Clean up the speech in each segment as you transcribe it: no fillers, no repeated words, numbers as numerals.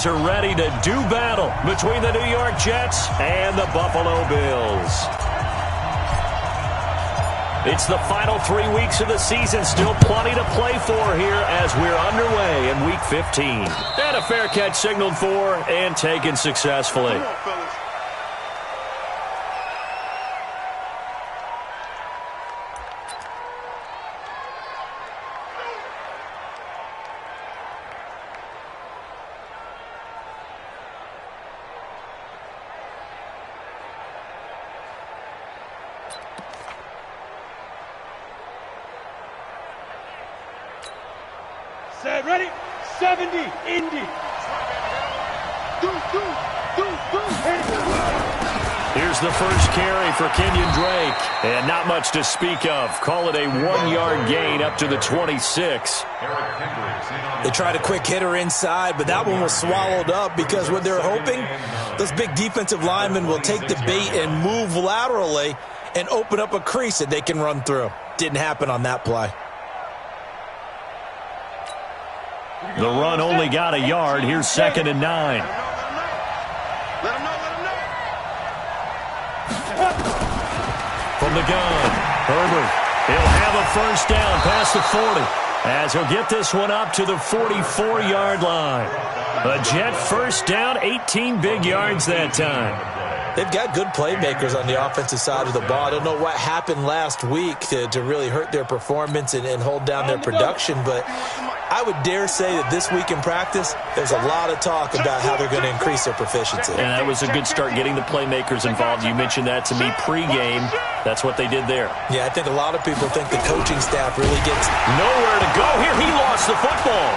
Are ready to do battle between the New York Jets and the Buffalo Bills. It's the final 3 weeks of the season. Still plenty to play for here as we're underway in Week 15. And a fair catch signaled for and taken successfully. Set, ready, 70, Indy. Here's the first carry for Kenyon Drake. And not much to speak of. Call it a 1-yard gain up to the 26. They tried a quick hitter inside, but that one was swallowed up because what they're hoping, those big defensive linemen will take the bait and move laterally and open up a crease that they can run through. Didn't happen on that play. The run only got a yard. Here's 2nd and 9. From the gun, Herbert. He'll have a first down past the 40 as he'll get this one up to the 44-yard line. A Jet first down, 18 big yards that time. They've got good playmakers on the offensive side of the ball. I don't know what happened last week to really hurt their performance and hold down their production, but I would dare say that this week in practice, there's a lot of talk about how they're going to increase their proficiency. And that was a good start getting the playmakers involved. You mentioned that to me pregame. That's what they did there. Yeah, I think a lot of people think the coaching staff really gets nowhere to go here. He lost the football.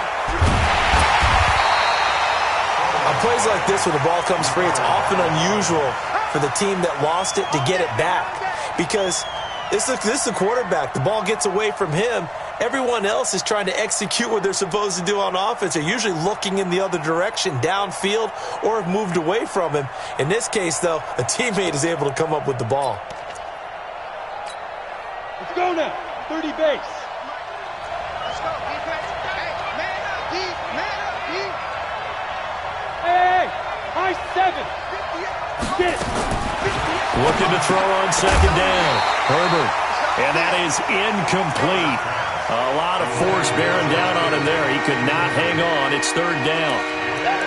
On plays like this, when the ball comes free, it's often unusual for the team that lost it to get it back because this is the quarterback. The ball gets away from him. Everyone else is trying to execute what they're supposed to do on offense. They're usually looking in the other direction, downfield, or have moved away from him. In this case, though, a teammate is able to come up with the ball. Let's go now. 30 base. Let's go, defense. Hey, man up, D. Man up, D. Hey, high 7. Get it. Looking to throw on 2nd down. Herbert. And that is incomplete. A lot of force bearing down on him there. He could not hang on. It's 3rd down.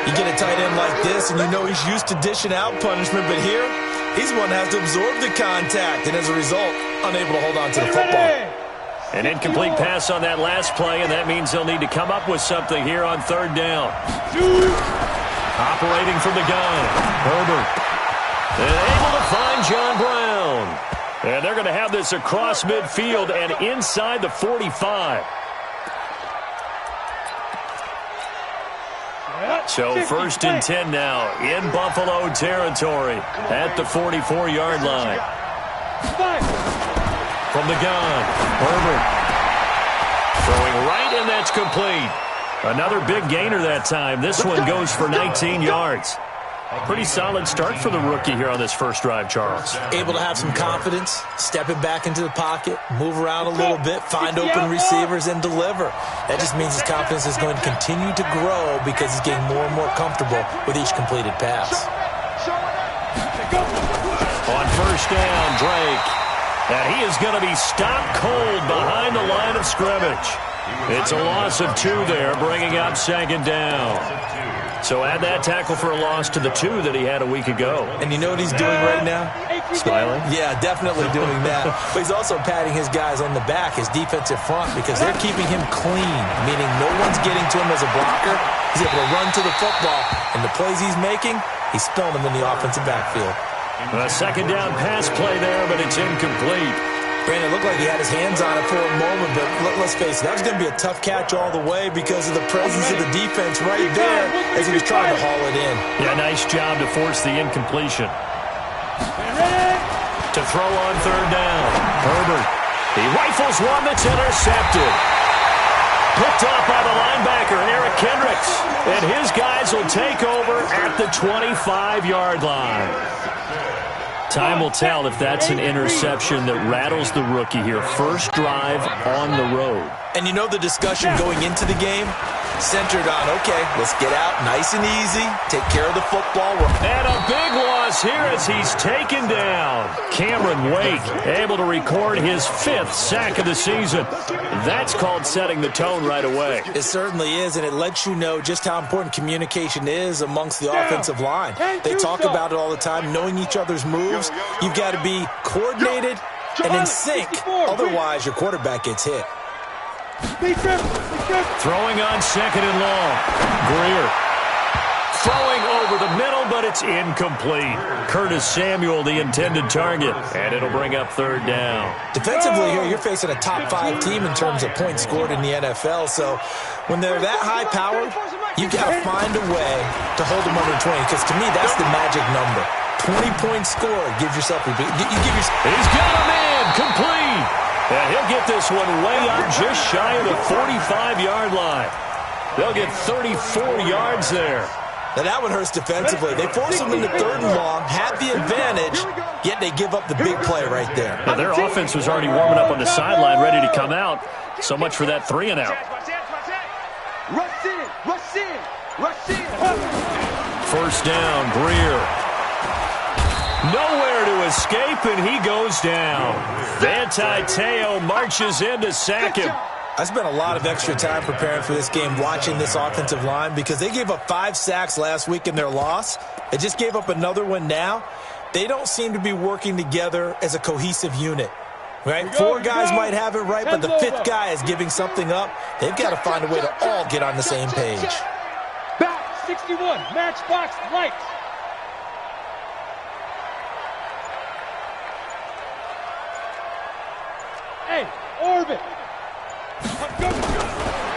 You get a tight end like this, and you know he's used to dishing out punishment, but here, he's the one that has to absorb the contact, and as a result, unable to hold on to the football. An incomplete pass on that last play, and that means they'll need to come up with something here on 3rd down. Operating from the gun, Herbert. And able to find John Brown. And they're going to have this across midfield and inside the 45. So 1st and 10 now in Buffalo territory at the 44-yard line. From the gun, Herbert. Throwing right, and that's complete. Another big gainer that time. This one goes for 19 yards. Pretty solid start for the rookie here on this first drive, Charles. Able to have some confidence, stepping back into the pocket, move around a little bit, find open receivers, and deliver. That just means his confidence is going to continue to grow because he's getting more and more comfortable with each completed pass. On 1st down, Drake. And he is going to be stopped cold behind the line of scrimmage. It's a loss of 2 there, bringing up 2nd down. So add that tackle for a loss to the 2 that he had a week ago. And you know what he's doing right now? Smiling? Yeah, definitely doing that. But he's also patting his guys on the back, his defensive front, because they're keeping him clean, meaning no one's getting to him as a blocker. He's able to run to the football, and the plays he's making, he's spilling them in the offensive backfield. A 2nd down pass play there, but it's incomplete. Brandon, it looked like he had his hands on it for a moment, but let's face it, that was going to be a tough catch all the way because of the presence of the defense right there as he was trying to haul it in. Yeah, nice job to force the incompletion. To throw on 3rd down, Herbert. He rifles one that's intercepted. Picked off by the linebacker, Eric Kendricks. And his guys will take over at the 25-yard line. Time will tell if that's an interception that rattles the rookie here. First drive on the road. And you know the discussion going into the game? Centered on, okay, let's get out nice and easy, take care of the football. And a big loss here as he's taken down. Cameron Wake able to record his 5th sack of the season. That's called setting the tone right away. It certainly is, and it lets you know just how important communication is amongst the offensive line. They talk about it all the time, knowing each other's moves. You've got to be coordinated and in sync. Otherwise, your quarterback gets hit. Throwing on 2nd and long. Greer. Throwing over the middle, but it's incomplete. Curtis Samuel, the intended target. And it'll bring up 3rd down. Defensively here, you're facing a top 5 team in terms of points scored in the NFL. So when they're that high-powered, you've got to find a way to hold them under 20. Because to me, that's the magic number. 20-point score. Give yourself a big... He's got him in. Complete. And he'll get this one way up just shy of the 45-yard line. They'll get 34 yards there. Now that one hurts defensively. They force them into 3rd and long, have the advantage, yet they give up the big play right there. Now their offense was already warming up on the sideline, ready to come out. So much for that 3 and out. Rush in, rush in, rush in. 1st down, Greer. Nowhere to escape, and he goes down. Vante Teo marches in to sack him. I spent a lot of extra time preparing for this game, watching this offensive line, because they gave up 5 sacks last week in their loss. They just gave up another one now. They don't seem to be working together as a cohesive unit. Right? 4 guys might have it right, but the 5th guy is giving something up. They've got to find a way to all get on the same page. Back 61, matchbox lights. Hey, orbit.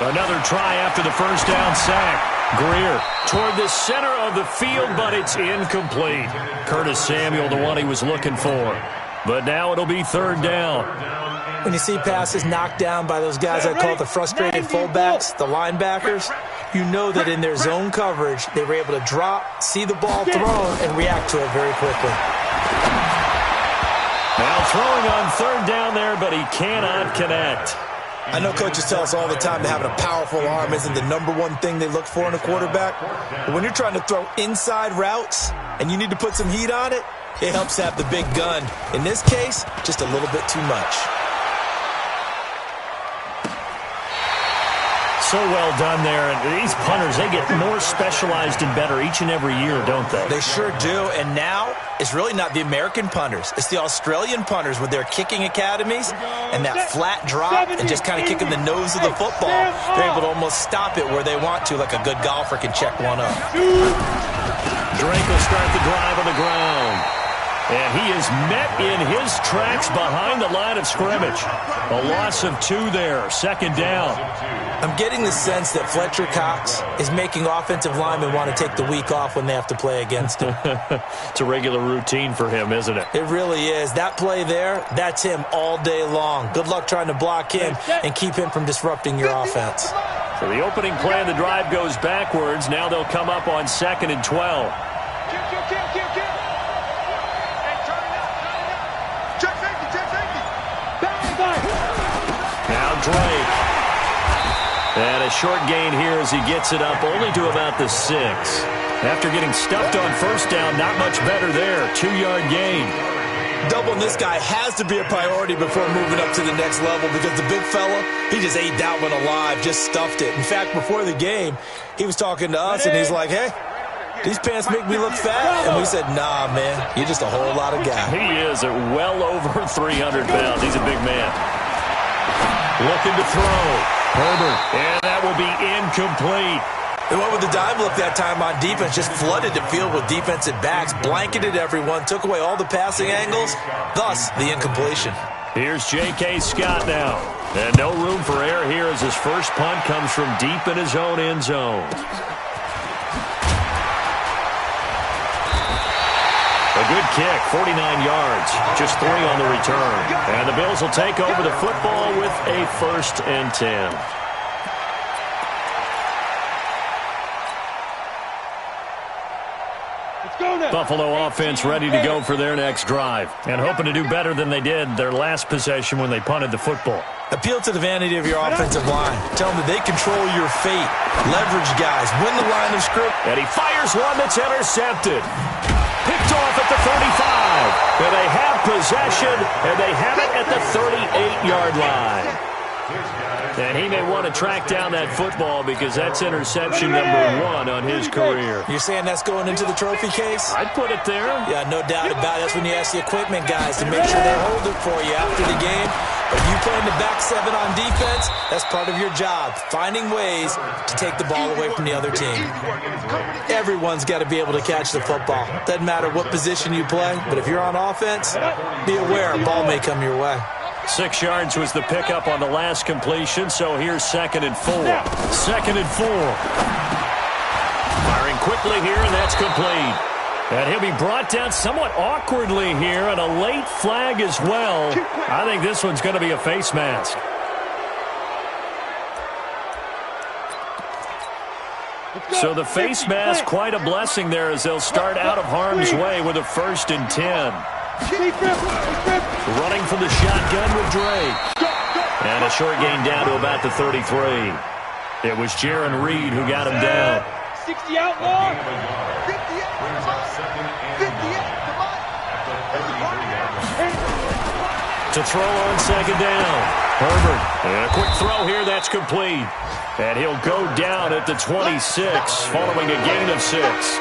Another try after the 1st down sack. Greer toward the center of the field, but it's incomplete. Curtis Samuel, the one he was looking for. But now it'll be 3rd down. When you see passes knocked down by those guys I call the frustrated fullbacks, the linebackers, you know that in their zone coverage, they were able to drop, see the ball thrown, and react to it very quickly. Now throwing on 3rd down there, but he cannot connect. I know coaches tell us all the time that having a powerful arm isn't the #1 thing they look for in a quarterback. But when you're trying to throw inside routes and you need to put some heat on it, it helps have the big gun. In this case, just a little bit too much. So well done there. And these punters, they get more specialized and better each and every year, don't they? They sure do. And now it's really not the American punters. It's the Australian punters with their kicking academies and that flat drop and just kind of kicking the nose of the football. They're able to almost stop it where they want to, like a good golfer can check one up. Drake will start the drive on the ground. And he is met in his tracks behind the line of scrimmage. A loss of 2 there, 2nd down. I'm getting the sense that Fletcher Cox is making offensive linemen want to take the week off when they have to play against him. It's a regular routine for him, isn't it? It really is. That play there, that's him all day long. Good luck trying to block him and keep him from disrupting your offense. So the opening play of the drive goes backwards. Now they'll come up on 2nd and 12. Now Drake. And a short gain here as he gets it up only to about the 6. After getting stuffed on 1st down, not much better there. 2-yard gain. Doubling this guy has to be a priority before moving up to the next level because the big fella, he just ate that one alive, just stuffed it. In fact, before the game, he was talking to us, and he's like, hey, these pants make me look fat. And we said, nah, man, you're just a whole lot of guy. He is at well over 300 pounds. He's a big man. Looking to throw. Herbert, and that will be incomplete. They went with the dime look that time on defense, just flooded the field with defensive backs, blanketed everyone, took away all the passing angles, thus the incompletion. Here's J.K. Scott now, and no room for error here as his first punt comes from deep in his own end zone. A good kick, 49 yards, just 3 on the return. And the Bills will take over the football with a 1st and 10. Let's go now. Buffalo offense ready to go for their next drive and hoping to do better than they did their last possession when they punted the football. Appeal to the vanity of your offensive line. Tell them that they control your fate. Leverage guys. Win the line of scrimmage. And he fires one that's intercepted. Picked off at the 35. And they have possession, and they have it at the 38-yard line. And he may want to track down that football because that's interception number 1 on his career. You're saying that's going into the trophy case? I'd put it there. Yeah, no doubt about it. That's when you ask the equipment guys to make sure they hold it for you after the game. But you playing the back 7 on defense, that's part of your job, finding ways to take the ball away from the other team. Everyone's got to be able to catch the football. Doesn't matter what position you play, but if you're on offense, be aware a ball may come your way. 6 yards was the pickup on the last completion, so here's 2nd and 4. 2nd and 4. Firing quickly here, and that's complete. And he'll be brought down somewhat awkwardly here, and a late flag as well. I think this one's going to be a face mask. So the face mask, quite a blessing there as they'll start out of harm's way with a 1st and 10. Running from the shotgun with Drake. And a short gain down to about the 33. It was Jaron Reed who got him down. 60 outlaw. 58, come on. To throw on 2nd down. Herbert. And a quick throw here. That's complete. And he'll go down at the 26 following a gain of 6.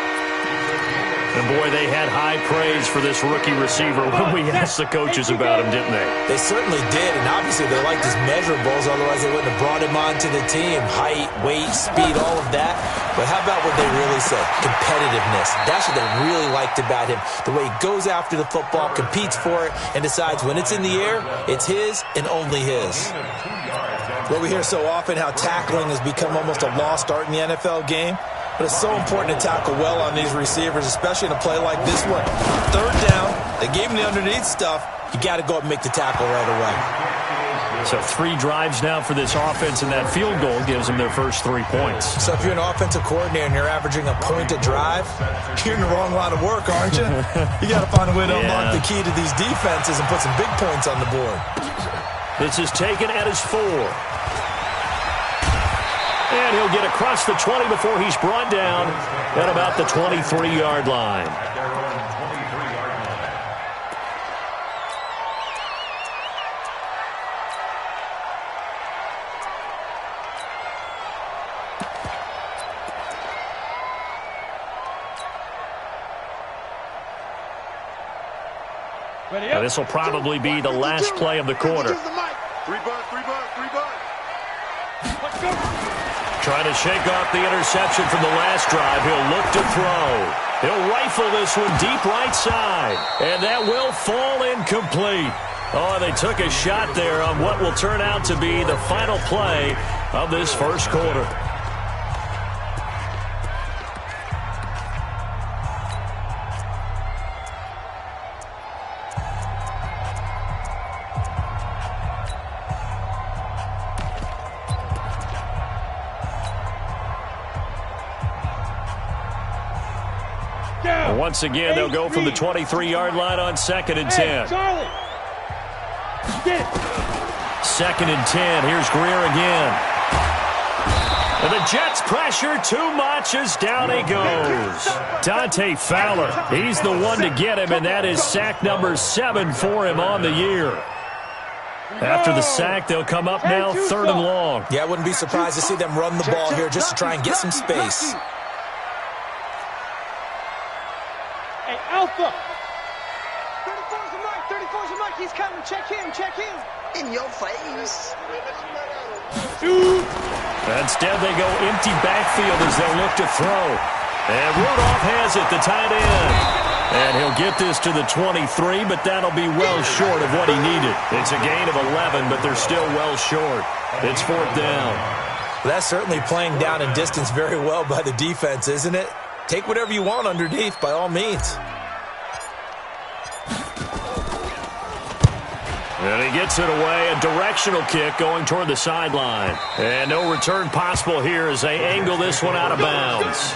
And, boy, they had high praise for this rookie receiver when we asked the coaches about him, didn't they? They certainly did, and obviously they liked his measurables, otherwise they wouldn't have brought him onto the team. Height, weight, speed, all of that. But how about what they really said? Competitiveness. That's what they really liked about him. The way he goes after the football, competes for it, and decides when it's in the air, it's his and only his. Well, we hear so often how tackling has become almost a lost art in the NFL game. But it's so important to tackle well on these receivers, especially in a play like this one. 3rd down, they gave him the underneath stuff. You got to go up and make the tackle right away. So 3 drives now for this offense, and that field goal gives them their first 3 points. So if you're an offensive coordinator and you're averaging a point a drive, you're in the wrong line of work, aren't you? You got to find a way to unlock the key to these defenses and put some big points on the board. This is taken at his 4. And he'll get across the 20 before he's brought down at about the 23-yard line. Now this will probably be the last play of the quarter. 3 bucks. Let's go. Trying to shake off the interception from the last drive. He'll look to throw. He'll rifle this one deep right side. And that will fall incomplete. Oh, they took a shot there on what will turn out to be the final play of this first quarter. Once again, they'll go from the 23-yard line on 2nd and 10. Charlie. Get it. 2nd and 10. Here's Greer again. And the Jets pressure too much as down he goes. Dante Fowler, he's the one to get him, and that is sack number 7 for him on the year. After the sack, they'll come up now 3rd and long. Yeah, I wouldn't be surprised to see them run the ball here just to try and get some space. Hey, Alpha. 34's the mic. 34's the mic. He's coming. Check him. In your face. Instead, they go empty backfield as they'll look to throw. And Rudolph has it, the tight end. And he'll get this to the 23, but that'll be well short of what he needed. It's a gain of 11, but they're still well short. It's 4th down. Well, that's certainly playing down and distance very well by the defense, isn't it? Take whatever you want underneath, by all means. And he gets it away, a directional kick going toward the sideline. And no return possible here as they angle this one out of bounds.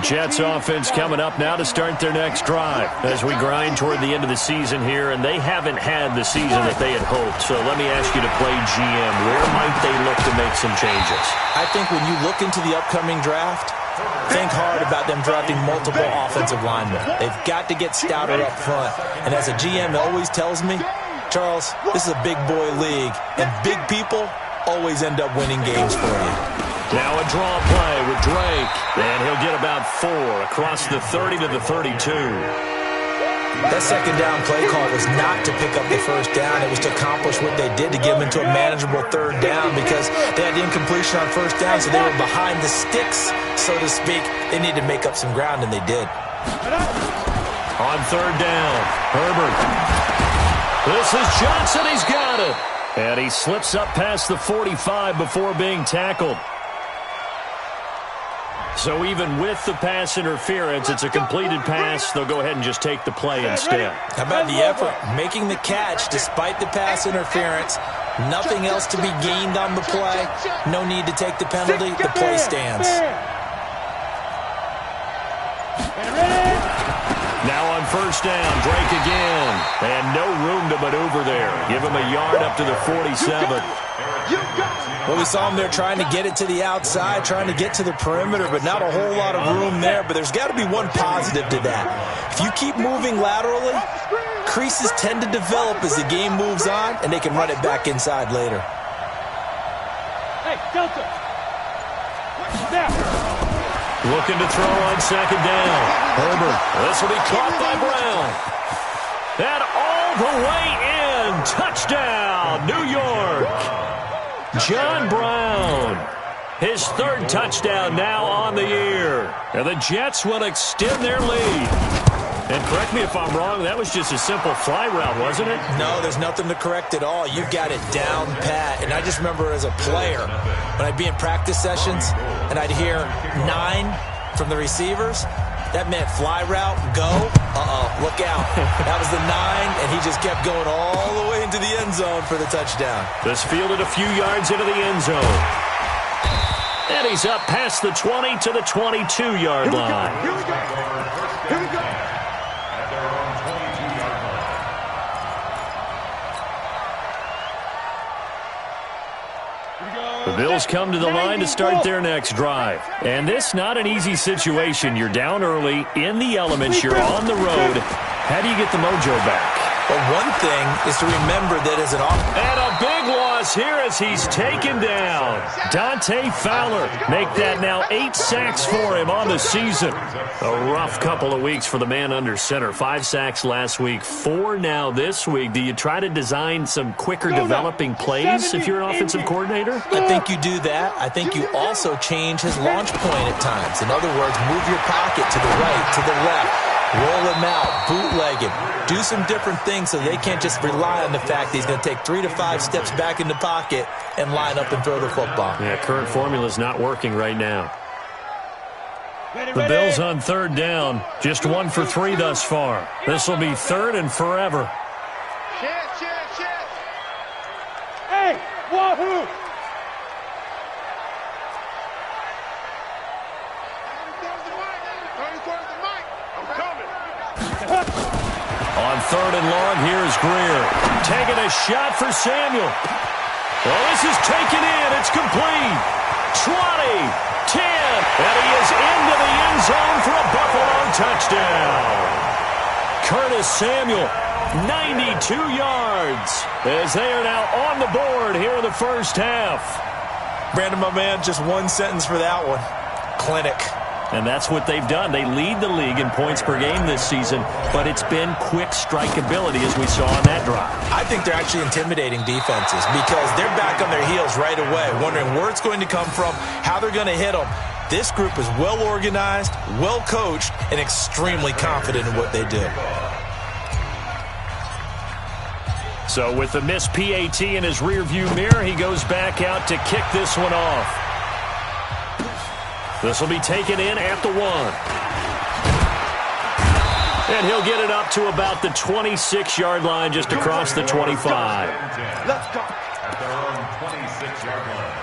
Jets offense coming up now to start their next drive as we grind toward the end of the season here, and they haven't had the season that they had hoped. So let me ask you to play GM. Where might they look to make some changes? I think when you look into the upcoming draft, think hard about them drafting multiple offensive linemen. They've got to get stouter up front. And as a GM always tells me, Charles, this is a big boy league, and big people always end up winning games for you. Now a draw play with Drake, and he'll get about 4 across the 30 to the 32. That second down play call was not to pick up the first down. It was to accomplish what they did, to get them into a manageable third down, because they had the incompletion on first down, so they were behind the sticks, so to speak. They needed to make up some ground, and they did. On third down, Herbert. This is Johnson. He's got it. And he slips up past the 45 before being tackled. So even with the pass interference, it's a completed pass. They'll go ahead and just take the play instead. How about the effort? Making the catch despite the pass interference. Nothing else to be gained on the play. No need to take the penalty. The play stands. Now on first down, Drake again. And no room to maneuver there. Give him a yard up to the 47. Well, we saw him there trying to get it to the outside, trying to get to the perimeter, but not a whole lot of room there. But there's got to be one positive to that. If you keep moving laterally, creases tend to develop as the game moves on, and they can run it back inside later. Hey, Delta. Looking to throw on second down. Herbert. This will be caught by Brown. And all the way in. Touchdown, New York. John Brown, his third touchdown now on the year. And the Jets will extend their lead. And correct me if I'm wrong, that was just a simple fly route, wasn't it? No, there's nothing to correct at all. You've got it down pat. And I just remember as a player, when I'd be in practice sessions and I'd hear 9 from the receivers, that meant fly route, go. Look out. That was the 9, and he just kept going all the way into the end zone for the touchdown. This fielded a few yards into the end zone. And he's up past the 20 to the 22-yard line. Here we go. Here we go. The Bills come to the line to start their next drive. And this not an easy situation. You're down early, in the elements, you're on the road. How do you get the mojo back? Well, one thing is to remember that as an offense. And a big loss here as he's taken down. Dante Fowler, make that now 8 sacks for him on the season. A rough couple of weeks for the man under center. 5 sacks last week, 4 now this week. Do you try to design some quicker developing plays if you're an offensive coordinator? I think you do that. I think you also change his launch point at times. In other words, move your pocket to the right, to the left. Roll him out, bootleg him, do some different things so they can't just rely on the fact that he's going to take 3 to 5 steps back in the pocket and line up and throw the football. Yeah, current formula is not working right now. The Bills on third down, just 1 for 3 thus far. This will be third and forever. Hey, wahoo! On third and long, here's Greer. Taking a shot for Samuel. Well, this is taken in. It's complete. 20, 10, and he is into the end zone for a Buffalo touchdown. Curtis Samuel, 92 yards, as they are now on the board here in the first half. Brandon, my man, just one sentence for that one. Clinic. And that's what they've done. They lead the league in points per game this season, but it's been quick strikeability as we saw on that drive. I think they're actually intimidating defenses because they're back on their heels right away, wondering where it's going to come from, how they're going to hit them. This group is well organized, well coached, and extremely confident in what they do. So with the missed PAT in his rearview mirror, he goes back out to kick this one off. This will be taken in at the 1. And he'll get it up to about the 26-yard line, just across the 25. Let's go. At their own 26-yard line.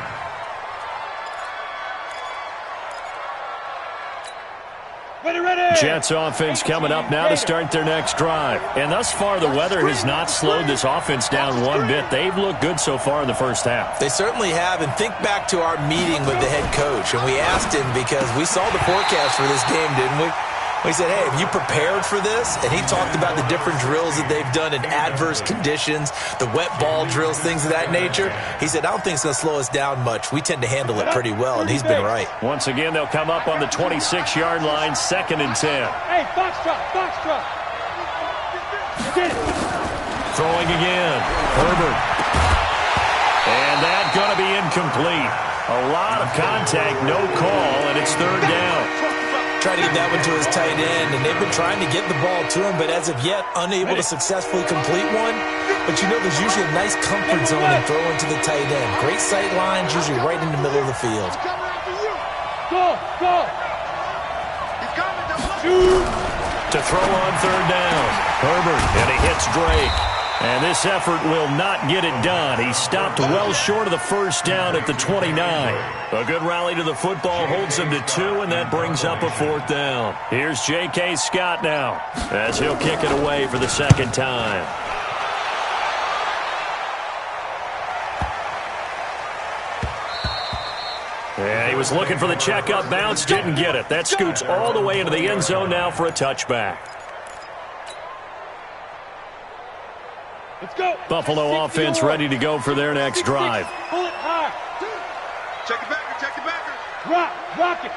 Jets offense coming up now to start their next drive. And thus far, the weather has not slowed this offense down one bit. They've looked good so far in the first half. They certainly have. And think back to our meeting with the head coach. And we asked him because we saw the forecast for this game, didn't we? We said, hey, have you prepared for this? And he talked about the different drills that they've done in adverse conditions, the wet ball drills, things of that nature. He said, I don't think it's going to slow us down much. We tend to handle it pretty well, and he's been right. Once again, they'll come up on the 26-yard line, 2nd and 10. Hey, box truck. Throwing again. Herbert. And that's going to be incomplete. A lot of contact, no call, and it's 3rd down. Trying to get that one to his tight end, and they've been trying to get the ball to him, but as of yet, unable to successfully complete one. But you know there's usually a nice comfort zone in throwing to the tight end. Great sight lines, usually right in the middle of the field. Go. To throw on 3rd down. Herbert, and he hits Drake. And this effort will not get it done. He stopped well short of the 1st down at the 29. A good rally to the football holds him to 2, and that brings up a 4th down. Here's J.K. Scott now as he'll kick it away for the 2nd time. And he was looking for the checkup bounce, didn't get it. That scoots all the way into the end zone now for a touchback. Let's go. Buffalo offense ready to go for their next drive. Pull it high. Check it backer. Rock it.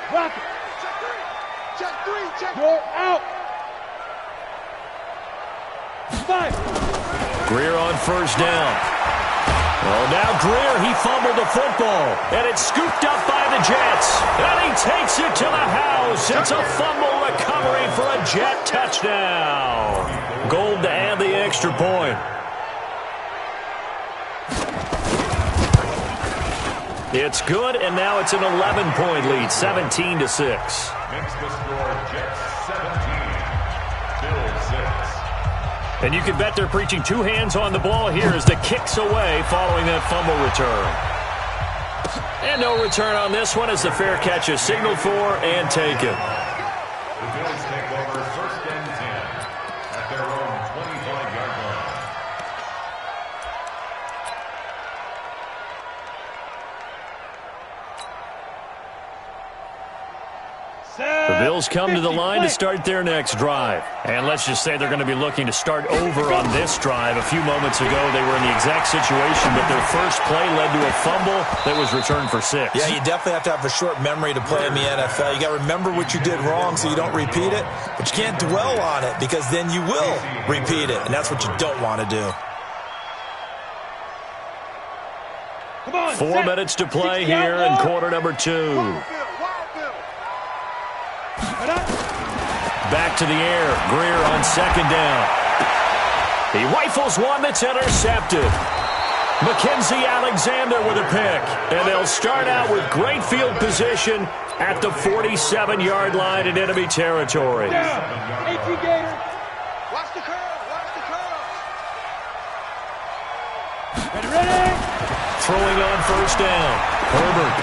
Check three. Go out. 5. Greer on 1st down. Well, now Greer, he fumbled the football, and it's scooped up by the Jets. And he takes it to the house. It's a fumble recovery for a Jet touchdown. Gold to add the extra point. It's good, and now it's an 11-point lead, 17-6. Makes the score Jets 17, Bills 6. And you can bet they're preaching 2 hands on the ball here as the kick's away following that fumble return. And no return on this one as the fair catch is signaled for and taken. The Bills take over 1st and 10 at their own 25-yard line. The Bills come to the line to start their next drive. And let's just say they're going to be looking to start over on this drive. A few moments ago, they were in the exact situation, but their first play led to a fumble that was returned for 6. Yeah, you definitely have to have a short memory to play in the NFL. You got to remember what you did wrong so you don't repeat it, but you can't dwell on it because then you will repeat it, and that's what you don't want to do. 4 minutes to play here in quarter number 2. Back to the air. Greer on 2nd down. He rifles one that's intercepted. Mackenzie Alexander with a pick. And they'll start out with great field position at the 47-yard line in enemy territory. Watch the curl. Ready. Throwing on 1st down. Herbert.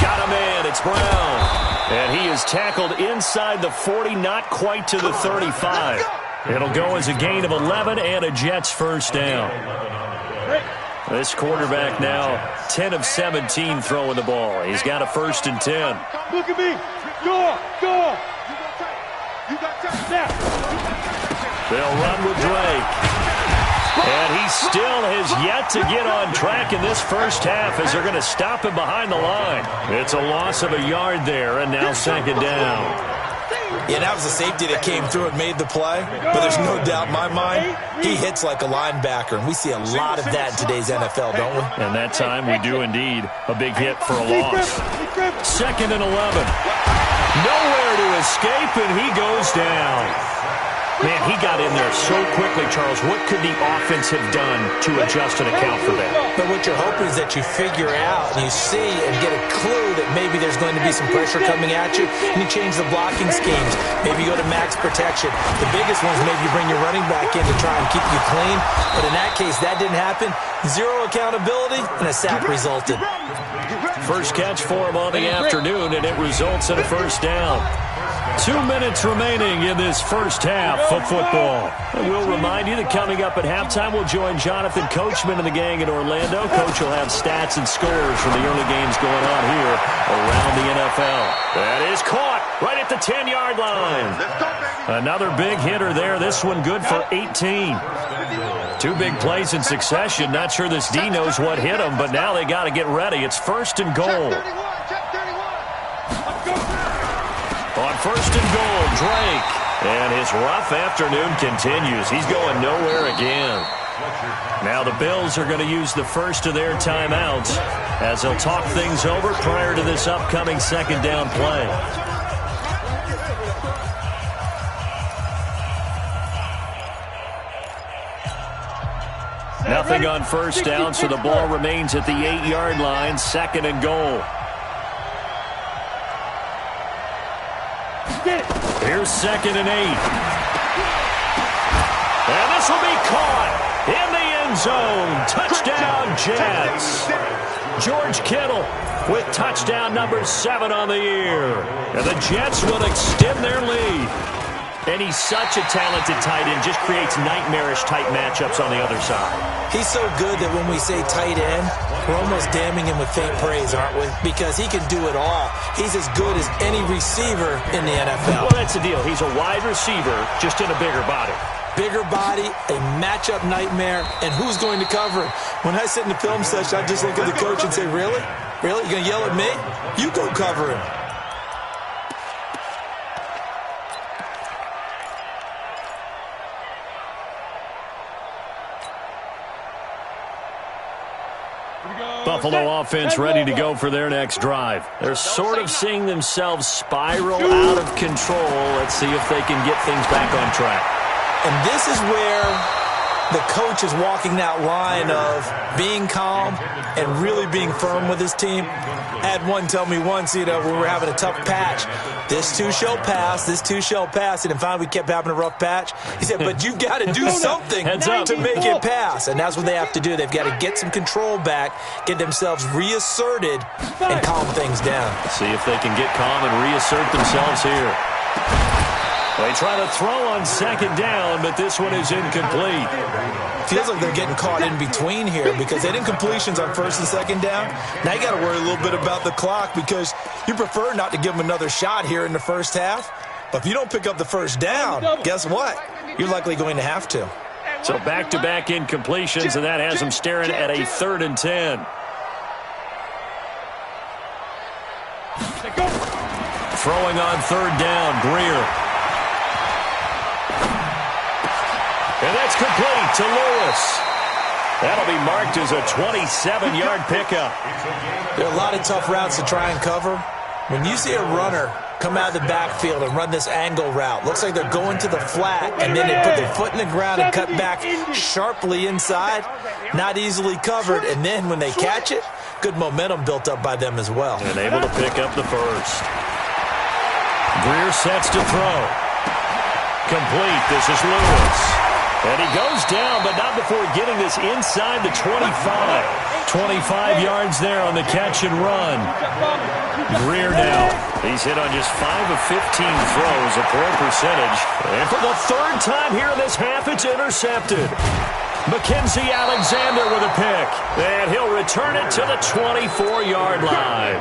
Got a man. It's Brown. And he is tackled inside the 40, not quite to the 35. It'll go as a gain of 11 and a Jets 1st down. This quarterback now 10 of 17 throwing the ball. He's got a 1st and 10. Look at me. Go. They'll run with Drake. And he still has yet to get on track in this first half as they're going to stop him behind the line. It's a loss of a yard there, and now 2nd down. Yeah, that was a safety that came through and made the play, but there's no doubt in my mind, he hits like a linebacker, and we see a lot of that in today's NFL, don't we? And that time we do indeed a big hit for a loss. 2nd and 11. Nowhere to escape, and he goes down. Man, he got in there so quickly, Charles. What could the offense have done to adjust and account for that? But what you're hoping is that you figure out and you see and get a clue that maybe there's going to be some pressure coming at you, and you change the blocking schemes. Maybe you go to max protection. The biggest one is maybe you bring your running back in to try and keep you clean. But in that case, that didn't happen. 0 accountability, and a sack resulted. First catch for him on the afternoon, and it results in a 1st down. 2 minutes remaining in this first half of football. And we'll remind you that coming up at halftime, we'll join Jonathan Coachman and the gang in Orlando. Coach will have stats and scores from the early games going on here around the NFL. That is caught right at the 10-yard line. Another big hitter there. This one good for 18. 2 big plays in succession. Not sure this D knows what hit him, but now they got to get ready. It's first and goal. On first and goal, Drake. And his rough afternoon continues. He's going nowhere again. Now the Bills are going to use the first of their timeouts as they'll talk things over prior to this upcoming second down play. Nothing on first down, so the ball remains at the 8-yard line, second and goal. Here's second and 8. And this will be caught in the end zone. Touchdown, Jets. George Kittle with touchdown number 7 on the year. And the Jets will extend their lead. And he's such a talented tight end, just creates nightmarish-type matchups on the other side. He's so good that when we say tight end, we're almost damning him with faint praise, aren't we? Because he can do it all. He's as good as any receiver in the NFL. Well, that's the deal. He's a wide receiver, just in a bigger body. Bigger body, a matchup nightmare, and who's going to cover him? When I sit in the film session, I just look at the coach and say, really? Really? You going to yell at me? You go cover him. Buffalo offense ready to go for their next drive. They're sort of seeing themselves spiral out of control. Let's see if they can get things back on track. And this is where the coach is walking that line of being calm and really being firm with his team. I had one tell me once, we were having a tough patch. This too shall pass, this too shall pass. And finally we kept having a rough patch. He said, but you've got to do something to make it pass. And that's what they have to do. They've got to get some control back, get themselves reasserted, and calm things down. See if they can get calm and reassert themselves here. They try to throw on second down, but this one is incomplete. Feels like they're getting caught in between here because they didn't completions on first and second down. Now you got to worry a little bit about the clock because you prefer not to give them another shot here in the first half. But if you don't pick up the first down, guess what? You're likely going to have to. So back-to-back incompletions, and that has them staring at a 3rd and 10. Throwing on third down, Greer. And that's complete to Lewis. That'll be marked as a 27-yard pickup. There are a lot of tough routes to try and cover. When you see a runner come out of the backfield and run this angle route, looks like they're going to the flat, and then they put their foot in the ground and cut back sharply inside, not easily covered. And then when they catch it, good momentum built up by them as well. And able to pick up the first. Greer sets to throw. Complete. This is Lewis. And he goes down, but not before getting this inside the 25. 25 yards there on the catch and run. Greer now. He's hit on just 5 of 15 throws, a poor percentage. And for the 3rd time here in this half, it's intercepted. Mackenzie Alexander with a pick. And he'll return it to the 24-yard line.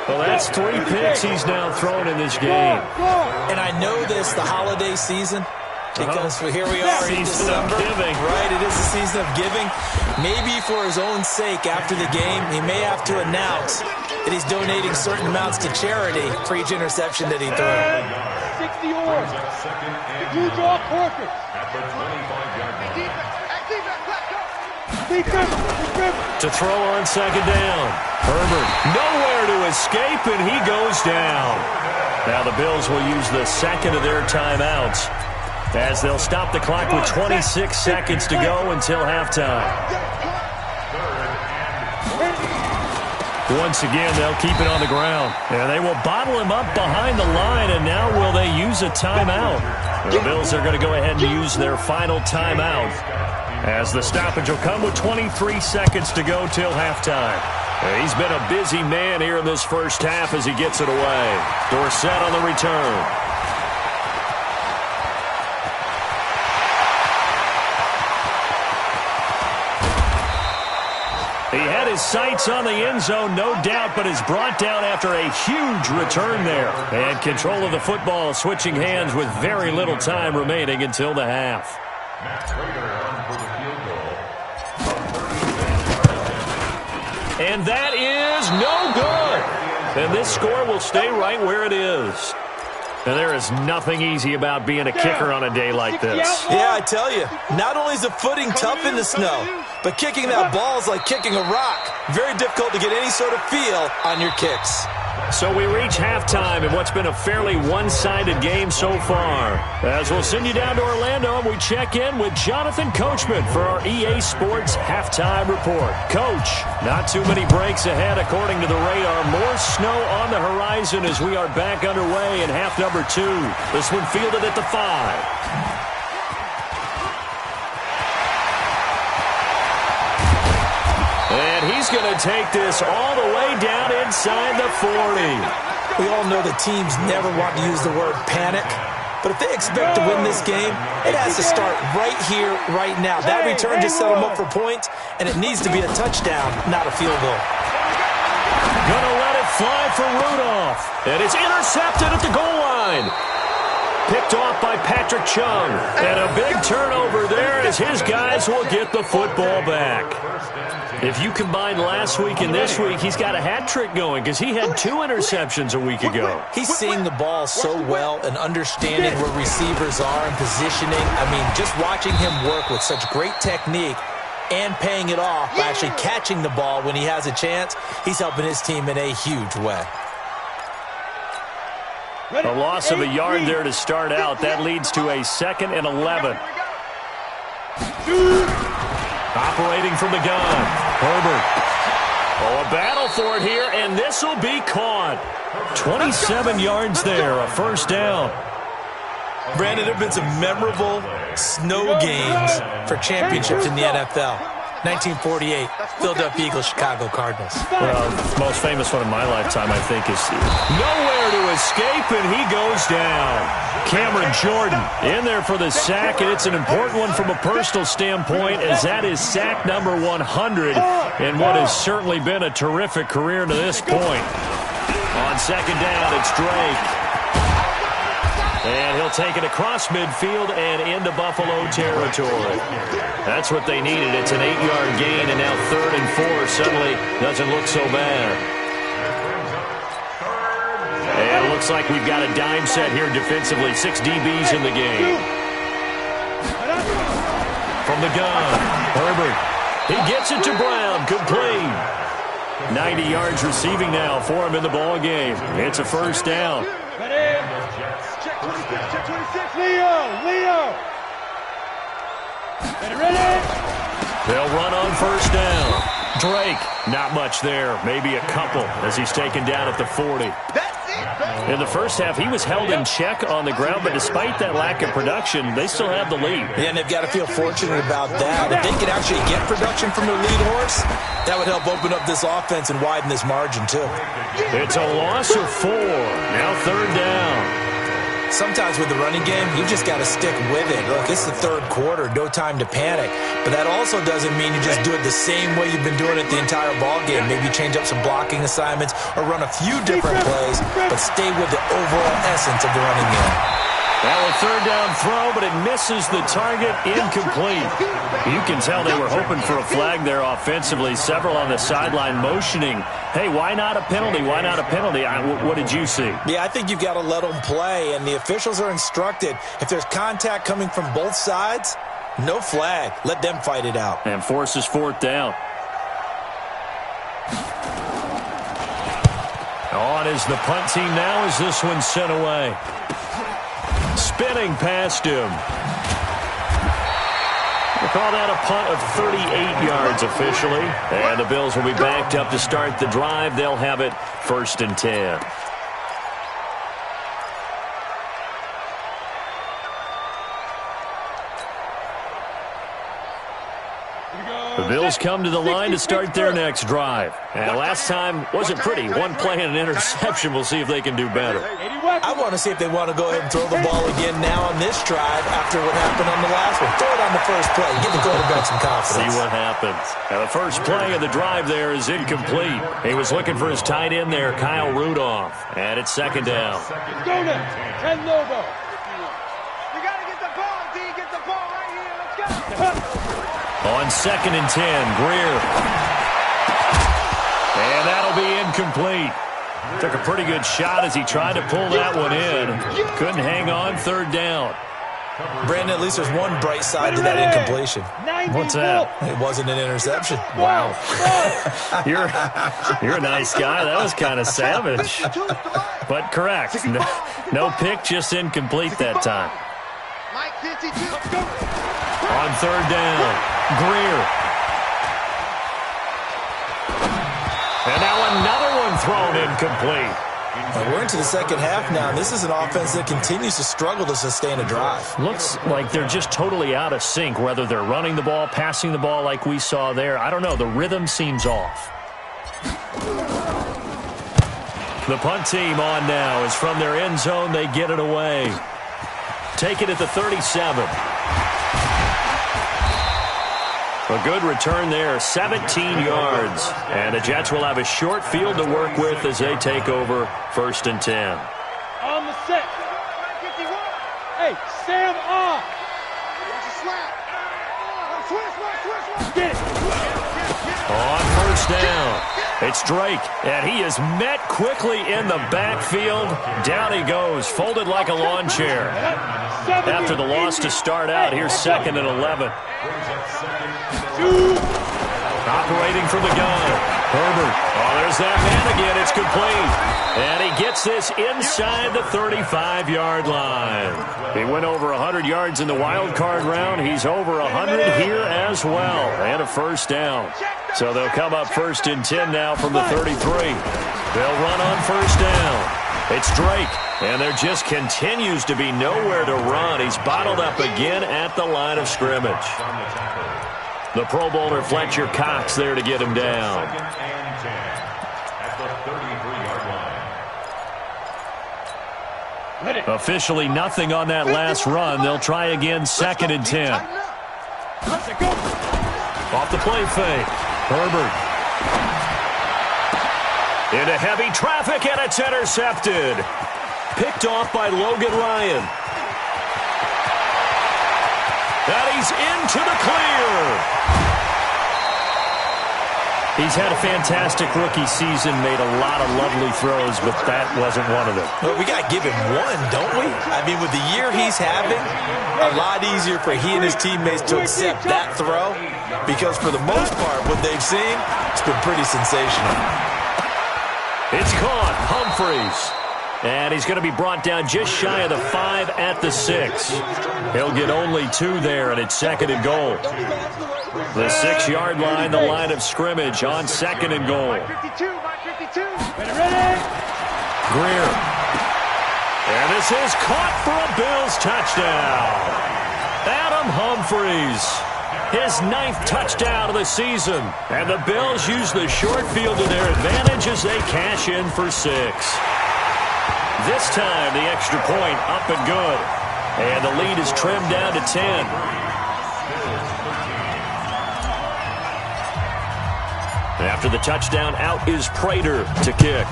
Well, that's 3 picks he's now thrown in this game. And I know this, the holiday season, because here we are in December. Right, it is the season of giving. Maybe for his own sake after the game, he may have to announce that he's donating certain amounts to charity for each interception that he threw. 60 oars. You draw corker. To throw on second down. Herbert nowhere to escape, and he goes down. Now the Bills will use the second of their timeouts as they'll stop the clock with 26 seconds to go until halftime. Once again, they'll keep it on the ground. And they will bottle him up behind the line, and now will they use a timeout? The Bills are going to go ahead and use their final timeout as the stoppage will come with 23 seconds to go till halftime. He's been a busy man here in this first half as he gets it away. Dorsett on the return. He had his sights on the end zone, no doubt, but is brought down after a huge return there. And control of the football switching hands with very little time remaining until the half. And that is no good. And this score will stay right where it is. And there is nothing easy about being a kicker on a day like this. Yeah, I tell you, not only is the footing tough in the snow, but kicking that ball is like kicking a rock. Very difficult to get any sort of feel on your kicks. So we reach halftime in what's been a fairly one-sided game so far. As we'll send you down to Orlando, and we check in with Jonathan Coachman for our EA Sports Halftime Report. Coach, not too many breaks ahead according to the radar. More snow on the horizon as we are back underway in half number 2. This one fielded at the 5. And he's going to take this all the way down inside the 40. We all know the teams never want to use the word panic, but if they expect to win this game, it has to start right here, right now. That return just set them up for points, and it needs to be a touchdown, not a field goal. Gonna let it fly for Rudolph. And it's intercepted at the goal line. Picked off by Patrick Chung. And a big turnover there as his guys will get the football back. If you combine last week and this week, he's got a hat trick going because he had 2 interceptions a week ago. He's seeing the ball so well and understanding where receivers are and positioning. I mean, just watching him work with such great technique and paying it off by actually catching the ball when he has a chance, he's helping his team in a huge way. A loss of a yard there to start out. That leads to a 2nd and 11. Operating from the gun, Herbert. Oh, a battle for it here, and this will be caught. 27 yards there, a first down. Brandon, there have been some memorable snow games for championships in the NFL. 1948, Philadelphia Eagles, Chicago Cardinals. Well, the most famous one in my lifetime, I think, is nowhere to escape, and he goes down. Cameron Jordan in there for the sack, and it's an important one from a personal standpoint, as that is sack number 100 in what has certainly been a terrific career to this point. On second down, it's Drake. And he'll take it across midfield and into Buffalo territory. That's what they needed. It's an 8-yard gain, and now 3rd and 4 suddenly doesn't look so bad. And it looks like we've got a dime set here defensively. 6 DBs in the game. From the gun, Herbert. He gets it to Brown, complete. 90 yards receiving now for him in the ball game. It's a first down. Check 26, Leo. Ready? They'll run on first down. Drake, not much there. Maybe a couple as he's taken down at the 40. In the first half, he was held in check on the ground, but despite that lack of production, they still have the lead. Yeah, and they've got to feel fortunate about that. If they can actually get production from their lead horse, that would help open up this offense and widen this margin, too. It's a loss of 4. Now 3rd down. Sometimes with the running game, you just got to stick with it. Look, it's the 3rd quarter, no time to panic. But that also doesn't mean you just do it the same way you've been doing it the entire ball game. Maybe change up some blocking assignments or run a few different plays, but stay with the overall essence of the running game. Well, a 3rd down throw, but it misses the target, incomplete. You can tell they were hoping for a flag there offensively. Several on the sideline motioning, hey, why not a penalty? Why not a penalty? What did you see? Yeah, I think you've got to let them play, and the officials are instructed. If there's contact coming from both sides, no flag. Let them fight it out. And forces 4th down. On is the punt team now as this one's sent away. Spinning past him. We'll call that a punt of 38 yards officially. And the Bills will be backed up to start the drive. They'll have it 1st and 10. The Bills come to the line to start their next drive. And last time wasn't pretty. One play and an interception. We'll see if they can do better. I want to see if they want to go ahead and throw the ball again now on this drive after what happened on the last one. Throw it on the first play. Give the quarterback some confidence. See what happens. Now, the first play of the drive there is incomplete. He was looking for his tight end there, Kyle Rudolph. And it's second down. Go now. 10 Lobo. We got to get the ball, D. Get the ball right here. Let's go. On 2nd and 10, Greer. And that'll be incomplete. Took a pretty good shot as he tried to pull that one in. Couldn't hang on, 3rd down. Brandon, at least there's one bright side to that incompletion. What's that? It wasn't an interception. Wow. You're a nice guy. That was kind of savage. But correct. No pick, just incomplete that time. Mike 52. On 3rd down, Greer. And now another one thrown incomplete. We're into the second half now. This is an offense that continues to struggle to sustain a drive. Looks like they're just totally out of sync, whether they're running the ball, passing the ball like we saw there. I don't know. The rhythm seems off. The punt team on now is from their end zone. They get it away. Take it at the 37. A good return there, 17 yards. And the Jets will have a short field to work with as they take over 1st and 10. On the set. Hey, Sam on. Watch the slap. Switch. Get it. On 1st down, it's Drake, and he is met quickly in the backfield. Down he goes, folded like a lawn chair. After the loss to start out, here's 2nd and 11. Operating from the gun, Herbert. Oh, there's that man again. It's complete. And he gets this inside the 35-yard line. He went over 100 yards in the wild card round. He's over 100 here as well. And a 1st down. So they'll come up 1st and 10 now from the 33. They'll run on 1st down. It's Drake. And there just continues to be nowhere to run. He's bottled up again at the line of scrimmage. The Pro Bowler Fletcher Cox there to get him down. Officially nothing on that last run. They'll try again 2nd and 10. Off the play fake. Herbert. Into heavy traffic, and it's intercepted. Picked off by Logan Ryan. And he's into the clear. He's had a fantastic rookie season, made a lot of lovely throws, but that wasn't one of them. Well, we got to give him one, don't we? I mean, with the year he's having, a lot easier for he and his teammates to accept that throw because for the most part, what they've seen, it's been pretty sensational. It's caught. Humphreys. And he's going to be brought down just shy of the 5 at the 6. He'll get only 2 there, and it's 2nd and goal. The 6-yard line, the line of scrimmage on 2nd and goal. Greer. And this is caught for a Bills touchdown. Adam Humphreys. His 9th touchdown of the season. And the Bills use the short field to their advantage as they cash in for 6. This time, the extra point up and good. And the lead is trimmed down to 10. After the touchdown, out is Prater to kick.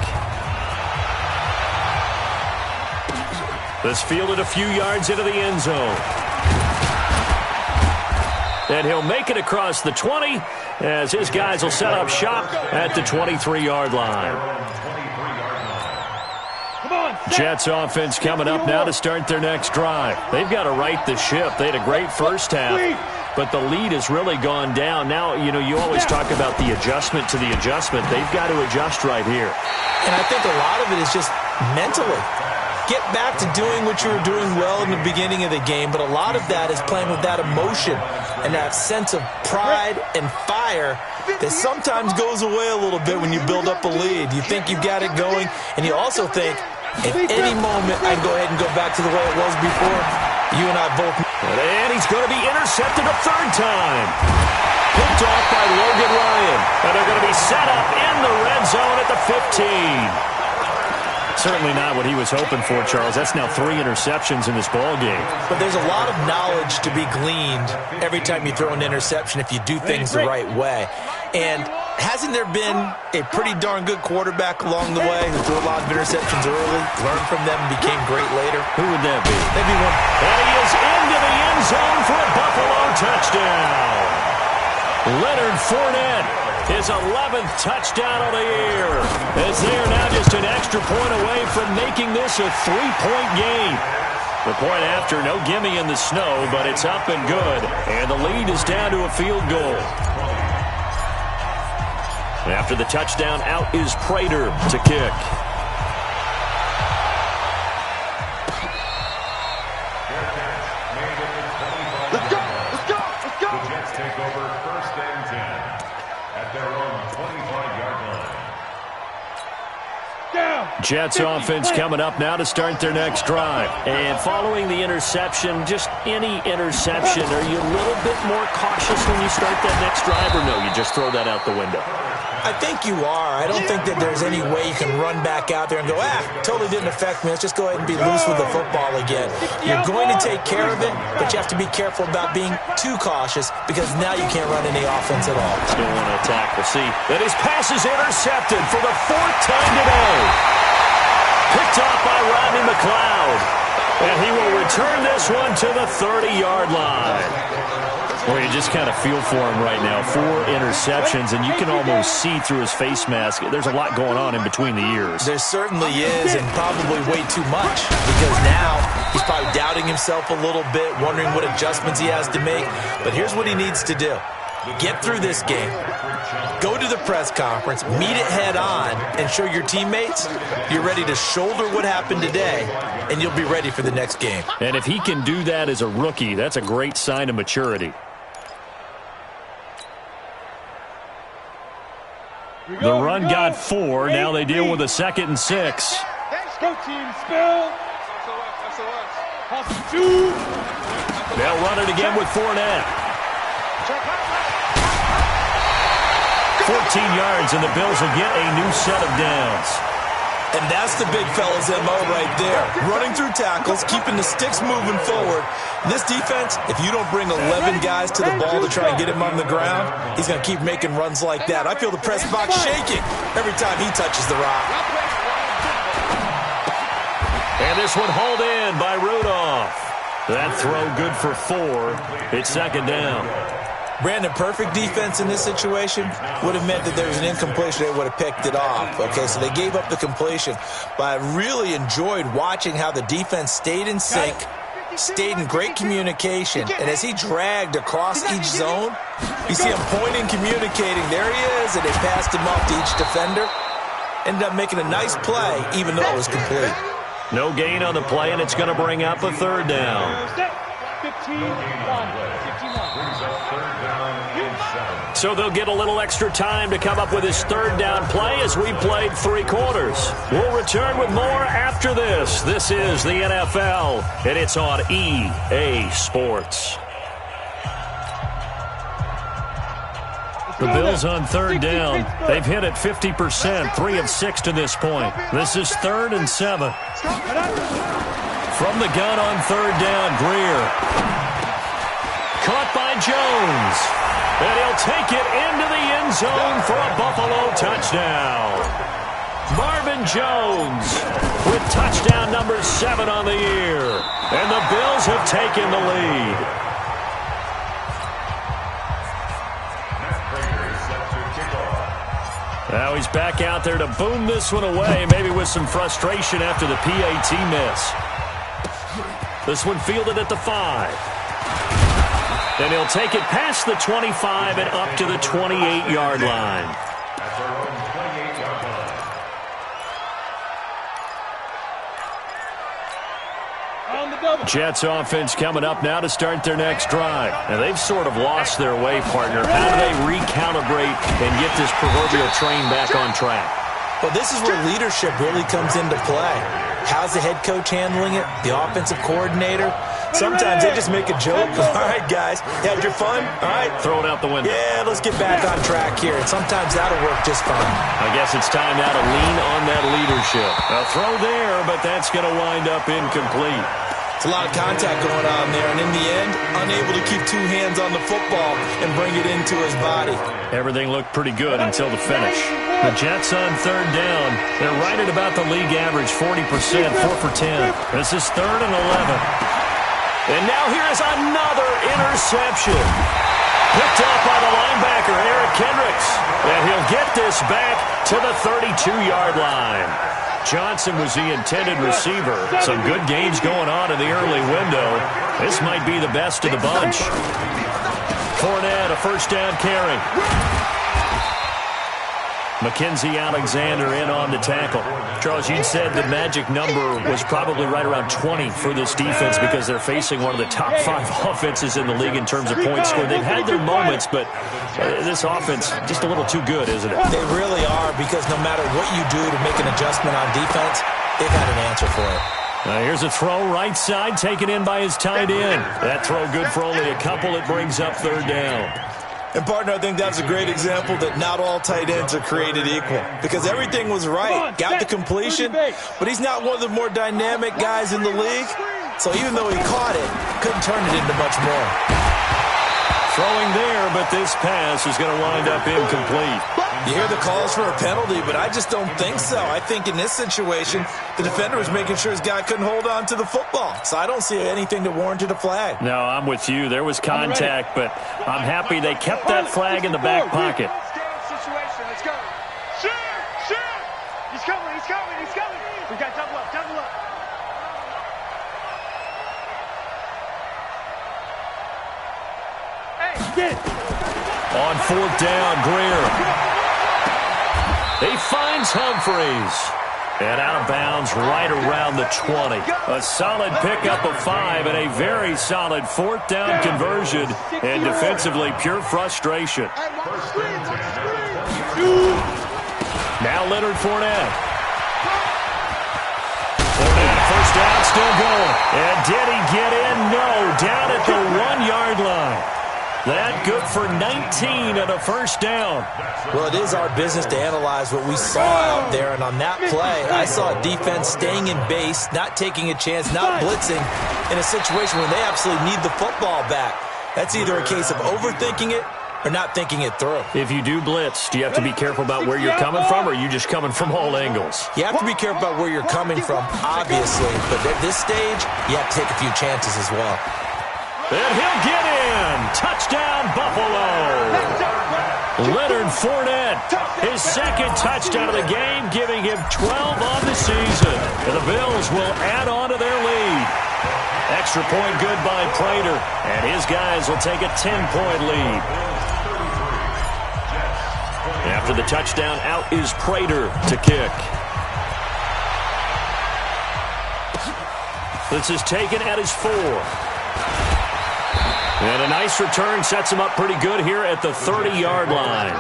This fielded a few yards into the end zone. And he'll make it across the 20 as his guys will set up shop at the 23-yard line. Jets offense coming up now to start their next drive. They've got to right the ship. They had a great first half, but the lead has really gone down. Now, you always talk about the adjustment to the adjustment. They've got to adjust right here. And I think a lot of it is just mentally. Get back to doing what you were doing well in the beginning of the game, but a lot of that is playing with that emotion and that sense of pride and fire that sometimes goes away a little bit when you build up a lead. You think you've got it going, and you also think, at any moment, I can go ahead and go back to the way it was before. You and I both And he's going to be intercepted a third time. Picked off by Logan Ryan. And they're going to be set up in the red zone at the 15. Certainly not what he was hoping for, Charles. That's now 3 interceptions in this ball game. But there's a lot of knowledge to be gleaned every time you throw an interception if you do things the right way. And hasn't there been a pretty darn good quarterback along the way who threw a lot of interceptions early, learned from them, and became great later? Who would that be? Maybe one. And he is into the end zone for a Buffalo touchdown. Leonard Fournette, his 11th touchdown of the year, as they are now just an extra point away from making this a 3-point game. The point after, no gimme in the snow, but it's up and good, and the lead is down to a field goal. After the touchdown, out is Prater to kick. Let's go! Let's go! Let's go! The Jets take over 1st and 10 at their own 25-yard line. Down. Jets offense coming up now to start their next drive. And following the interception, just any interception, are you a little bit more cautious when you start that next drive, or no, you just throw that out the window? I think you are. I don't think that there's any way you can run back out there and go, totally didn't affect me. Let's just go ahead and be loose with the football again. You're going to take care of it, but you have to be careful about being too cautious because now you can't run any offense at all. Still want to attack. We'll see. And his pass is intercepted for the 4th time today. Picked off by Rodney McLeod. And he will return this one to the 30-yard line. Well, you just kind of feel for him right now. 4 interceptions, and you can almost see through his face mask. There's a lot going on in between the ears. There certainly is, and probably way too much, because now he's probably doubting himself a little bit, wondering what adjustments he has to make. But here's what he needs to do. Get through this game, go to the press conference, meet it head on, and show your teammates you're ready to shoulder what happened today, and you'll be ready for the next game. And if he can do that as a rookie, that's a great sign of maturity. The run got 4. Now they deal with a 2nd and 6. Go team, spill. Pass 2. They'll run it again with Fournette. 14 yards, and the Bills will get a new set of downs. And that's the big fella's MO right there. Running through tackles, keeping the sticks moving forward. This defense, if you don't bring 11 guys to the ball to try and get him on the ground, he's going to keep making runs like that. I feel the press box shaking every time he touches the rock. And this one hauled in by Rudolph. That throw good for 4. It's 2nd down. Brandon, perfect defense in this situation would have meant that there was an incompletion. They would have picked it off. Okay, so they gave up the completion. But I really enjoyed watching how the defense stayed in sync, stayed in great communication. And as he dragged across each zone, you see him pointing, communicating. There he is, and they passed him off to each defender. Ended up making a nice play, even though it was complete. No gain on the play, and it's going to bring up a 3rd down. 15-1. So they'll get a little extra time to come up with his 3rd down play as we played 3 quarters. We'll return with more after this. This is the NFL, and it's on EA Sports. The Bills on 3rd down. They've hit it 50%, 3 of 6 to this point. This is 3rd and 7. From the gun on 3rd down, Greer. Caught by Jones. And he'll take it into the end zone for a Buffalo touchdown. Marvin Jones with touchdown number 7 on the year. And the Bills have taken the lead. Now he's back out there to boom this one away, maybe with some frustration after the PAT miss. This one fielded at the 5. And he'll take it past the 25 and up to the 28-yard line. Jets offense coming up now to start their next drive. Now they've sort of lost their way, partner. How do they recalibrate and get this proverbial train back on track? Well, this is where leadership really comes into play. How's the head coach handling it? The offensive coordinator? Sometimes they just make a joke. All right, guys, you had your fun? All right. Throw it out the window. Yeah, let's get back on track here. And sometimes that'll work just fine. I guess it's time now to lean on that leadership. A throw there, but that's going to wind up incomplete. It's a lot of contact going on there, and in the end, unable to keep two hands on the football and bring it into his body. Everything looked pretty good until the finish. The Jets on third down. They're right at about the league average, 40%, 4 for 10. This is 3rd and 11. And now here is another interception. Picked off by the linebacker, Eric Kendricks. And he'll get this back to the 32-yard line. Johnson was the intended receiver. Some good games going on in the early window. This might be the best of the bunch. Fournette, a first down carry. Mackenzie Alexander in on the tackle. Charles, you said the magic number was probably right around 20 for this defense because they're facing one of the top 5 offenses in the league in terms of points scored. They've had their moments, but this offense just a little too good, isn't it? They really are, because no matter what you do to make an adjustment on defense, they've had an answer for it. Here's a throw right side taken in by his tight end. That throw good for only a couple. It brings up third down. And, partner, I think that's a great example that not all tight ends are created equal, because everything was right. Got the completion, but he's not one of the more dynamic guys in the league. So even though he caught it, couldn't turn it into much more. Throwing there, but this pass is going to wind up incomplete. You hear the calls for a penalty, but I just don't think so. I think in this situation, the defender was making sure his guy couldn't hold on to the football. So I don't see anything that warranted a flag. No, I'm with you. There was contact, but I'm happy they kept that flag in the back pocket. Let's go. Sure. He's coming. We got double up. Hey, on 4th down, Greer. He finds Humphreys. And out of bounds right around the 20. A solid pickup of 5 and a very solid 4th down conversion. And defensively, pure frustration. Now Leonard Fournette. Fournette, first down, still going. And did he get in? No, down at the 1-yard line. That good for 19 and a first down. Well, it is our business to analyze what we saw out there. And on that play, I saw a defense staying in base, not taking a chance, not blitzing in a situation where they absolutely need the football back. That's either a case of overthinking it or not thinking it through. If you do blitz, do you have to be careful about where you're coming from, or are you just coming from all angles? You have to be careful about where you're coming from, obviously. But at this stage, you have to take a few chances as well. And he'll get in. Touchdown, Buffalo. Leonard Fournette, his second touchdown of the game, giving him 12 on the season. And the Bills will add on to their lead. Extra point good by Prater. And his guys will take a 10-point lead. After the touchdown, out is Prater to kick. This is taken at his 4. And a nice return sets him up pretty good here at the 30-yard line.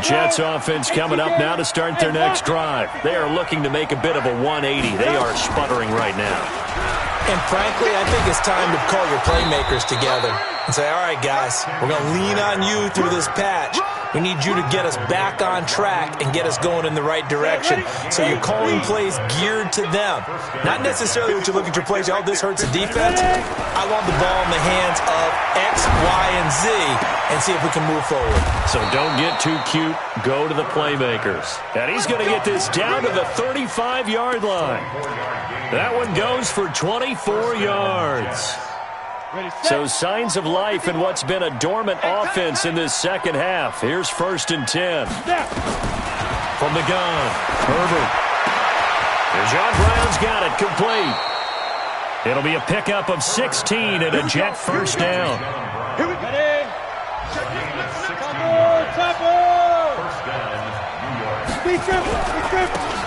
Jets offense coming up now to start their next drive. They are looking to make a bit of a 180. They are sputtering right now. And frankly, I think it's time to call your playmakers together and say, all right, guys, we're going to lean on you through this patch. We need you to get us back on track and get us going in the right direction. So you're calling plays geared to them. Not necessarily what you look at your plays, oh, this hurts the defense. I want the ball in the hands of X, Y, and Z and see if we can move forward. So don't get too cute. Go to the playmakers. And he's going to get this down to the 35-yard line. That one goes for 24 yards. So signs of life in what's been a dormant offense in this second half. Here's 1st and 10. From the gun, Herbert. And John Brown's got it, complete. It'll be a pickup of 16 and a Jet first down. Here we go.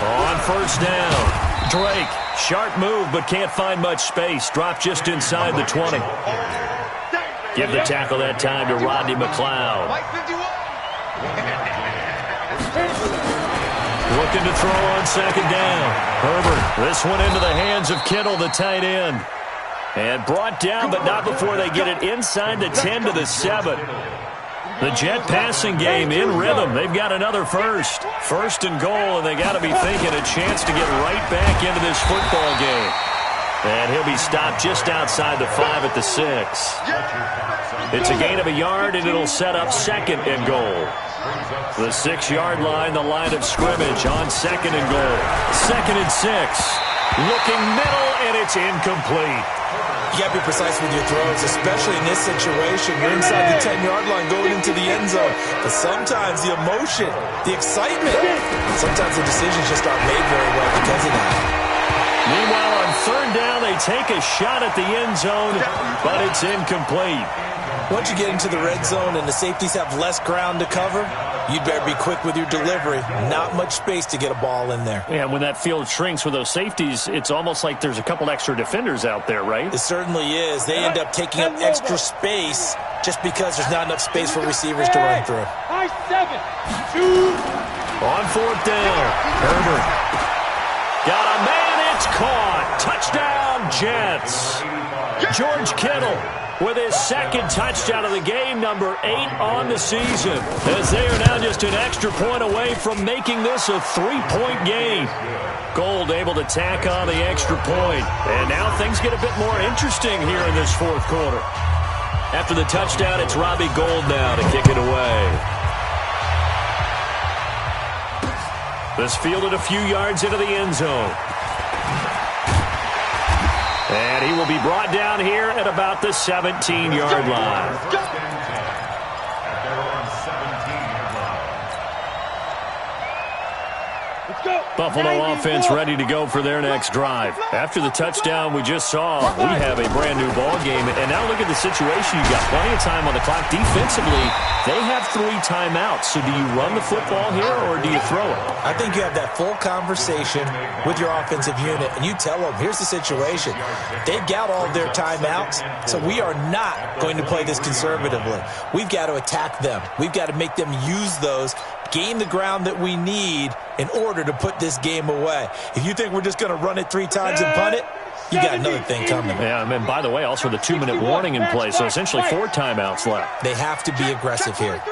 On first down. Drake, sharp move, but can't find much space. Drop just inside the 20. Give the tackle that time to Rodney McLeod. Looking to throw on second down. Herbert, this one into the hands of Kittle, the tight end. And brought down, but not before they get it inside the 10 to the 7. The Jet passing game in rhythm. They've got another first. First and goal, and they got to be thinking a chance to get right back into this football game. And he'll be stopped just outside the 5 at the 6. It's a gain of a yard, and it'll set up second and goal. The 6-yard line, the line of scrimmage on second and goal. Second and 6. Looking middle, and it's incomplete. You got to be precise with your throws, especially in this situation. You're inside the 10-yard line going into the end zone. But sometimes the emotion, the excitement, sometimes the decisions just aren't made very well because of that. Meanwhile, on third down, they take a shot at the end zone, but it's incomplete. Once you get into the red zone and the safeties have less ground to cover, you'd better be quick with your delivery. Not much space to get a ball in there. Yeah, when that field shrinks with those safeties, it's almost like there's a couple extra defenders out there, right? It certainly is. They end up taking up extra space just because there's not enough space for receivers to run through. On fourth down, Herbert. Got a man, it's caught. Touchdown, Jets. George Kittle with his second touchdown of the game, number 8 on the season, as they are now just an extra point away from making this a 3-point game. Gold able to tack on the extra point, and now things get a bit more interesting here in this fourth quarter. After the touchdown, it's Robbie Gould now to kick it away. This fielded a few yards into the end zone. And he will be brought down here at about the 17-yard line. Buffalo offense ready to go for their next drive. After the touchdown we just saw, we have a brand-new ball game. And now look at the situation. You've got plenty of time on the clock. Defensively, they have 3 timeouts. So do you run the football here or do you throw it? I think you have that full conversation with your offensive unit, and you tell them, here's the situation. They've got all of their timeouts, so we are not going to play this conservatively. We've got to attack them. We've got to make them use those, gain the ground that we need in order to put this game away. If you think we're just going to run it 3 times and punt it, you got another thing coming. Yeah, and by the way, also the 2-minute warning in play, so essentially 4 timeouts left. They have to be aggressive here.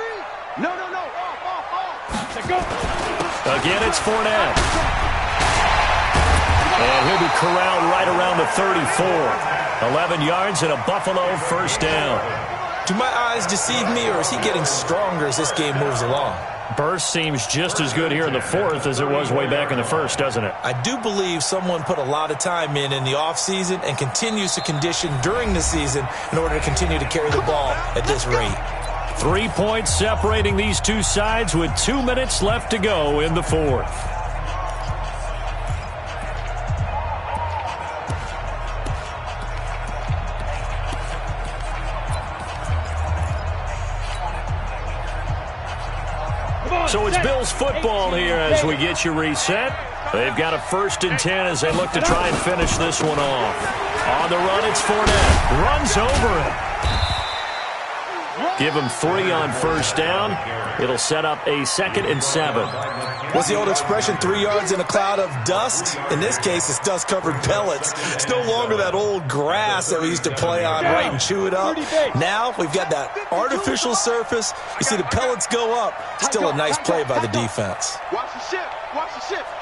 No. Off. Go. Again, it's Fournette. And he'll be corralled right around the 34. 11 yards and a Buffalo first down. Do my eyes deceive me, or is he getting stronger as this game moves along? Burst seems just as good here in the fourth as it was way back in the first, doesn't it? I do believe someone put a lot of time in the offseason and continues to condition during the season in order to continue to carry the ball at this rate. 3 points separating these two sides with 2 minutes left to go in the fourth. So it's Bills football here as we get you reset. They've got a 1st and 10 as they look to try and finish this one off. On the run, it's Fournette. Runs over him. Give him 3 on first down. It'll set up a 2nd and 7. What's the old expression, 3 yards in a cloud of dust? In this case, it's dust-covered pellets. It's no longer that old grass that we used to play on, right, and chew it up. Now we've got that artificial surface. You see the pellets go up. Still a nice play by the defense. Watch the ship.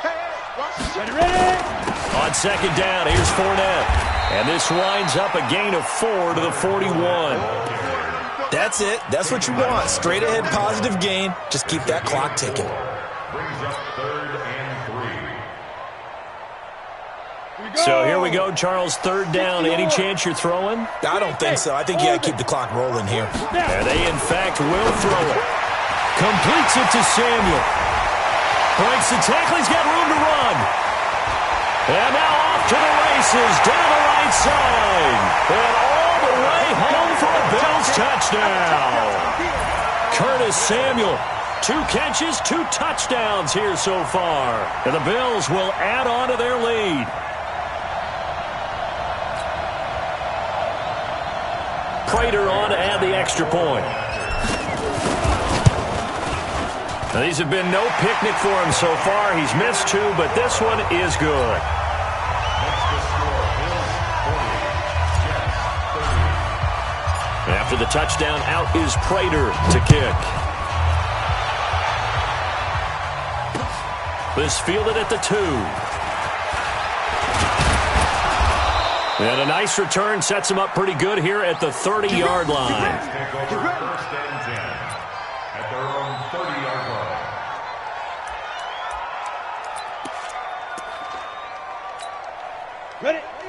Hey, watch the ship. Ready? On second down, here's Fournette. And this winds up a gain of 4 to the 41. That's it. That's what you want. Straight ahead, positive gain. Just keep that clock ticking. Brings up 3rd and 3. So here we go, Charles. 3rd down. Any chance you're throwing? I don't think so. I think you got to keep the clock rolling here. And they, in fact, will throw it. Completes it to Samuel. Breaks the tackle. He's got room to run. And now off to the races down the right side. And all the way home for a Bills touchdown. Curtis Samuel. 2 catches, 2 touchdowns here so far. And the Bills will add on to their lead. Prater on to add the extra point. These have been no picnic for him so far. He's missed 2, but this one is good. After the touchdown, out is Prater to kick. This fielded at the 2. And a nice return sets him up pretty good here at the 30-yard line. Take over 1st and 10 at their own 30-yard line.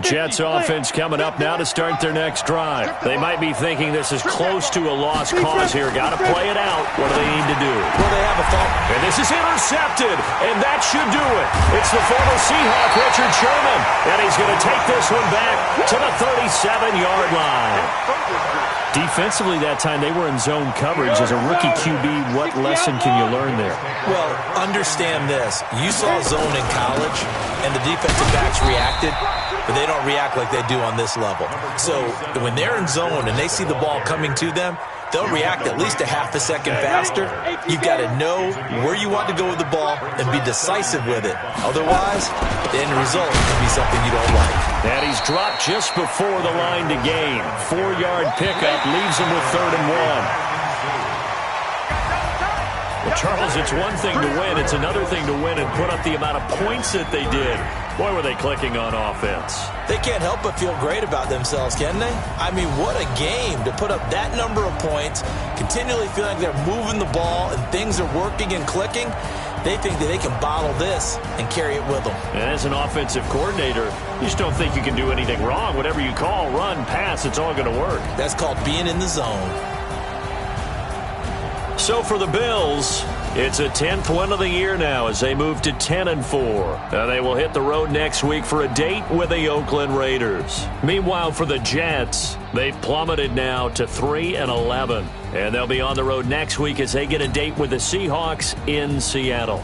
Jets offense coming up now to start their next drive. They might be thinking this is close to a lost cause here. Got to play it out. What do they need to do? Well, they have a thought. And this is intercepted, and that should do it. It's the former Seahawk, Richard Sherman, and he's going to take this one back to the 37-yard line. Defensively that time, they were in zone coverage. As a rookie QB, what lesson can you learn there? Well, understand this. You saw zone in college, and the defensive backs reacted, but they don't react like they do on this level. So when they're in zone and they see the ball coming to them, they'll react at least a half a second faster. You've got to know where you want to go with the ball and be decisive with it. Otherwise, the end result can be something you don't like. And he's dropped just before the line to gain. 4-yard pickup leaves him with 3rd and 1. Well, Charles, it's one thing to win. It's another thing to win and put up the amount of points that they did. Boy, were they clicking on offense. They can't help but feel great about themselves, can they? I mean, what a game to put up that number of points, continually feeling like they're moving the ball and things are working and clicking. They think that they can bottle this and carry it with them. And as an offensive coordinator, you just don't think you can do anything wrong. Whatever you call, run, pass, it's all going to work. That's called being in the zone. So for the Bills, it's a 10th win of the year now as they move to 10-4. Now they will hit the road next week for a date with the Oakland Raiders. Meanwhile, for the Jets, they've plummeted now to 3-11. And they'll be on the road next week as they get a date with the Seahawks in Seattle.